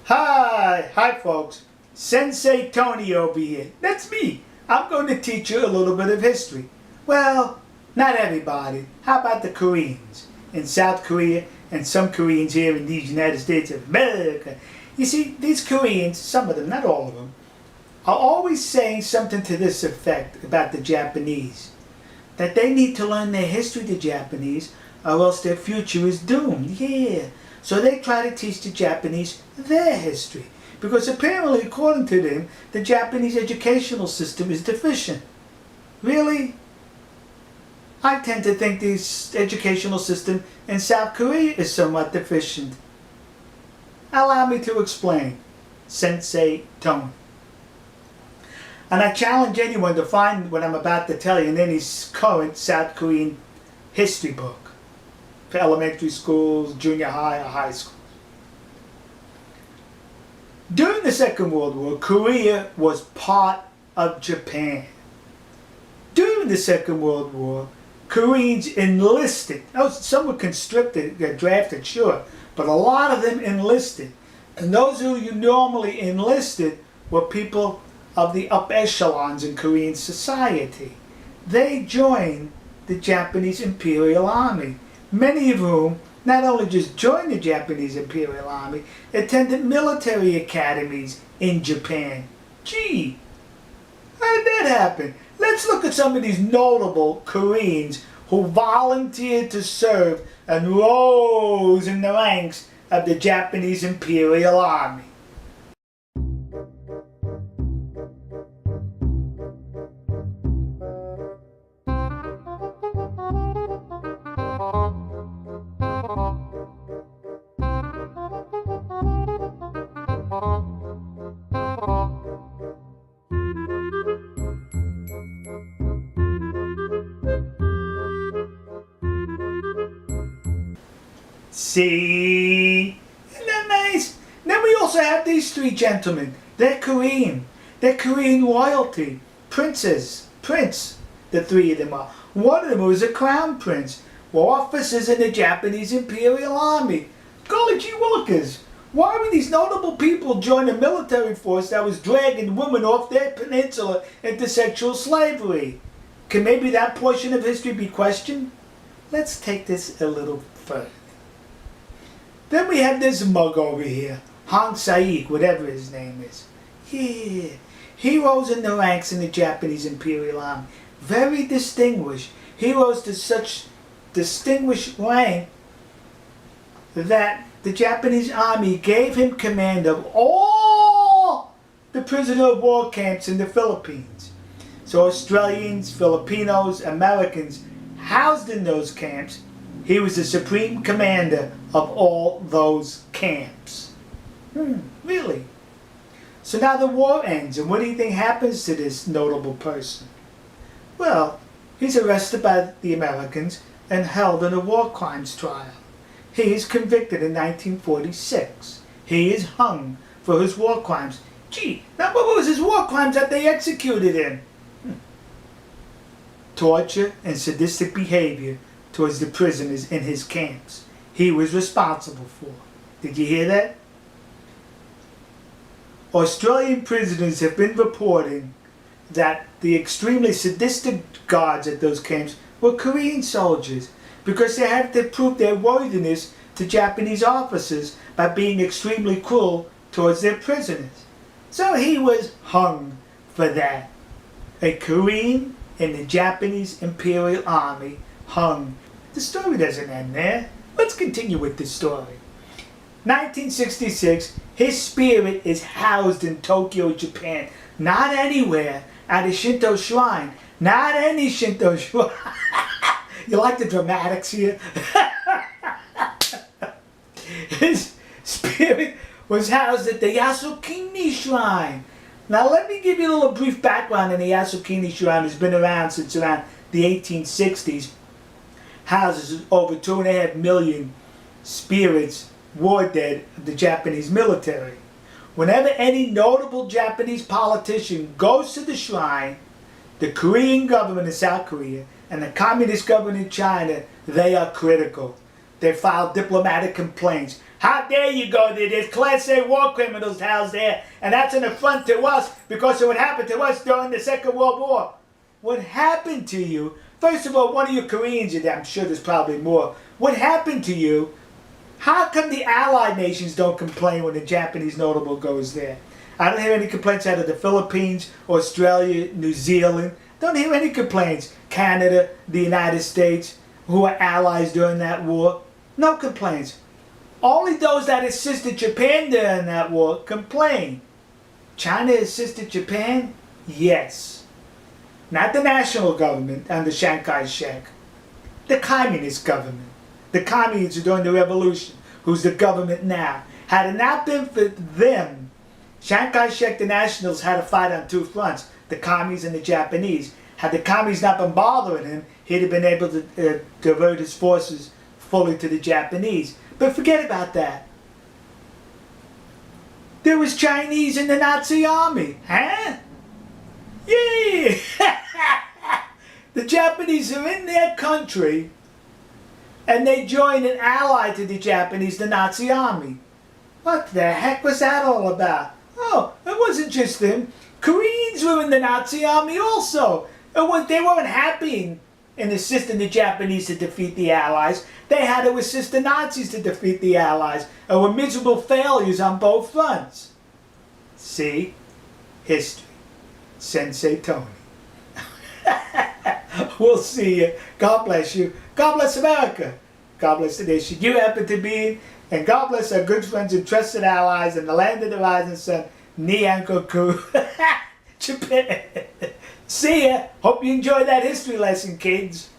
Hi folks, Sensei Tony over here. That's me. I'm going to teach you a little bit of history. Well, not everybody. How about the Koreans in South Korea and some Koreans here in these United States of America? You see, these Koreans, some of them, not all of them, are always saying something to this effect about the Japanese. That they need to learn their history, the Japanese, or else their future is doomed. Yeah. So they try to teach the Japanese their history. Because apparently, according to them, the Japanese educational system is deficient. Really? I tend to think the educational system in South Korea is somewhat deficient. Allow me to explain. Sensei Tony. And I challenge anyone to find what I'm about to tell you in any current South Korean history book. For elementary schools, junior high, or high school. During the Second World War, Korea was part of Japan. During the Second World War, Koreans enlisted. Some were conscripted, got drafted, sure, but a lot of them enlisted. And those who you normally enlisted were people of the upper echelons in Korean society. They joined the Japanese Imperial Army. Many of whom not only just joined the Japanese Imperial Army, attended military academies in Japan. Gee, how did that happen? Let's look at some of these notable Koreans who volunteered to serve and rose in the ranks of the Japanese Imperial Army. See? Isn't that nice? Then we also have these three gentlemen. They're Korean. They're Korean royalty. Princes. Prince. The three of them are. One of them was a crown prince. Officers in the Japanese Imperial Army. Golly gee willikers. Why would these notable people join a military force that was dragging women off their peninsula into sexual slavery? Can maybe that portion of history be questioned? Let's take this a little further. Then we have this mug over here, Hong Saik, whatever his name is. Yeah, he rose in the ranks in the Japanese Imperial Army. Very distinguished. He rose to such distinguished rank that the Japanese Army gave him command of all the prisoner of war camps in the Philippines. So Australians, Filipinos, Americans housed in those camps. He was the supreme commander of all those camps. Really? So now the war ends, and what do you think happens to this notable person? Well, he's arrested by the Americans and held in a war crimes trial. He is convicted in 1946. He is hung for his war crimes. Gee, now what was his war crimes that they executed him? Torture and sadistic behavior towards the prisoners in his camps. He was responsible for. Did you hear that? Australian prisoners have been reporting that the extremely sadistic guards at those camps were Korean soldiers because they had to prove their worthiness to Japanese officers by being extremely cruel towards their prisoners. So he was hung for that. A Korean in the Japanese Imperial Army hung. The story doesn't end there. Let's continue with the story. 1966, his spirit is housed in Tokyo, Japan. Not anywhere, at a Shinto shrine. Not any Shinto shrine. You like the dramatics here? His spirit was housed at the Yasukuni Shrine. Now let me give you a little brief background on the Yasukuni Shrine. It's been around since around the 1860s. Houses over 2.5 million spirits, war dead of the Japanese military. Whenever any notable Japanese politician goes to the shrine, the Korean government of South Korea and the communist government in China, they are critical. They file diplomatic complaints. How dare you go there? There's Class A war criminals housed there, and that's an affront to us because of what happened to us during the Second World War. What happened to you? First of all, one of you Koreans are there. I'm sure there's probably more. What happened to you? How come the Allied nations don't complain when a Japanese notable goes there? I don't hear any complaints out of the Philippines, Australia, New Zealand. Don't hear any complaints. Canada, the United States, who were allies during that war. No complaints. Only those that assisted Japan during that war complain. China assisted Japan? Yes. Not the national government under Chiang Kai-shek. The communist government. The communists during the revolution, who's the government now. Had it not been for them, Chiang Kai-shek, the nationals, had to fight on two fronts, the commies and the Japanese. Had the commies not been bothering him, he'd have been able to divert his forces fully to the Japanese. But forget about that. There was Chinese in the Nazi army, huh? Yeah! The Japanese are in their country and they joined an ally to the Japanese, the Nazi army. What the heck was that all about? Oh, it wasn't just them. Koreans were in the Nazi army also. They weren't happy in assisting the Japanese to defeat the Allies. They had to assist the Nazis to defeat the Allies and were miserable failures on both fronts. See? History. Sensei Tony. We'll see you. God bless you. God bless America. God bless the nation you happen to be in. And God bless our good friends and trusted allies in the land of the rising sun, Nihongoku, Japan. See ya. Hope you enjoyed that history lesson, kids.